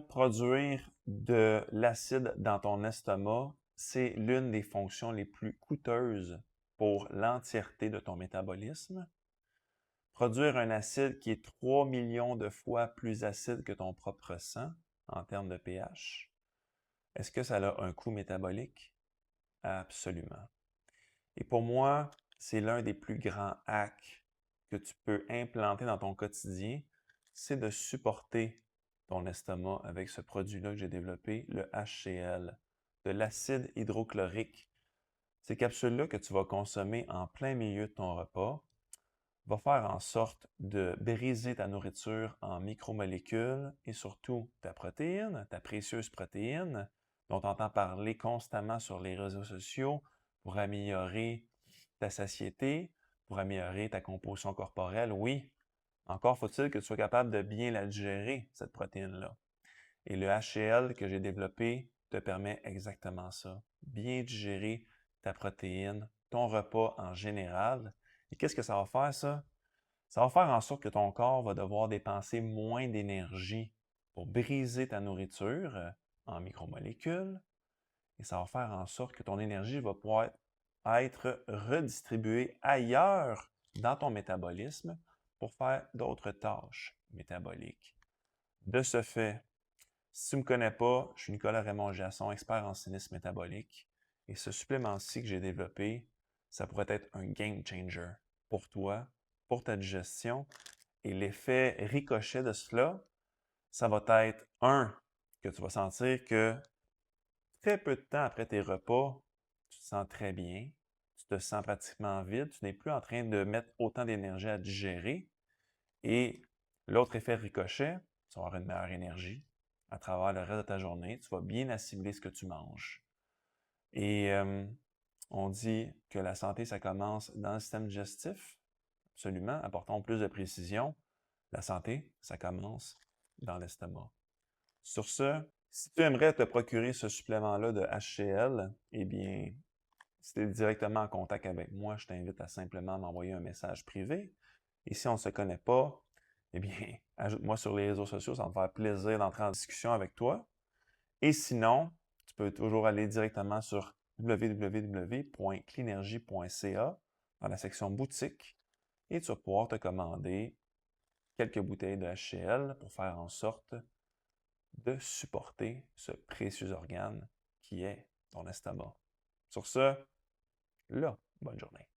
Produire de l'acide dans ton estomac, c'est l'une des fonctions les plus coûteuses pour l'entièreté de ton métabolisme. Produire un acide qui est 3 millions de fois plus acide que ton propre sang en termes de pH, est-ce que ça a un coût métabolique? Absolument. Et pour moi, c'est l'un des plus grands hacks que tu peux implanter dans ton quotidien, c'est de supporter ton estomac avec ce produit-là que j'ai développé, le HCl, de l'acide hydrochlorique. Ces capsules-là que tu vas consommer en plein milieu de ton repas vont faire en sorte de briser ta nourriture en micromolécules et surtout ta protéine, ta précieuse protéine, dont on entend parler constamment sur les réseaux sociaux pour améliorer ta satiété, pour améliorer ta composition corporelle. Oui, encore faut-il que tu sois capable de bien la digérer, cette protéine-là. Et le HCl que j'ai développé te permet exactement ça. Bien digérer ta protéine, ton repas en général. Et qu'est-ce que ça va faire, ça? Ça va faire en sorte que ton corps va devoir dépenser moins d'énergie pour briser ta nourriture en micromolécules. Et ça va faire en sorte que ton énergie va pouvoir être redistribuée ailleurs dans ton métabolisme pour faire d'autres tâches métaboliques. De ce fait, si tu ne me connais pas, je suis Nicolas Raymond Jasson, expert en cynisme métabolique. Et ce supplément-ci que j'ai développé, ça pourrait être un game changer pour toi, pour ta digestion. Et l'effet ricochet de cela, ça va être que tu vas sentir que très peu de temps après tes repas, tu te sens très bien, tu te sens pratiquement vide, tu n'es plus en train de mettre autant d'énergie à digérer. Et l'autre effet ricochet, tu vas avoir une meilleure énergie à travers le reste de ta journée. Tu vas bien assimiler ce que tu manges. Et on dit que la santé, ça commence dans le système digestif. Absolument. Apportons plus de précision. La santé, ça commence dans l'estomac. Sur ce, si tu aimerais te procurer ce supplément-là de HCl, eh bien, si tu es directement en contact avec moi, je t'invite à simplement m'envoyer un message privé. Et si on ne se connaît pas, eh bien, ajoute-moi sur les réseaux sociaux, ça va me faire plaisir d'entrer en discussion avec toi. Et sinon, tu peux toujours aller directement sur www.clinergie.ca dans la section boutique et tu vas pouvoir te commander quelques bouteilles de HCl pour faire en sorte de supporter ce précieux organe qui est ton estomac. Sur ce, là, bonne journée.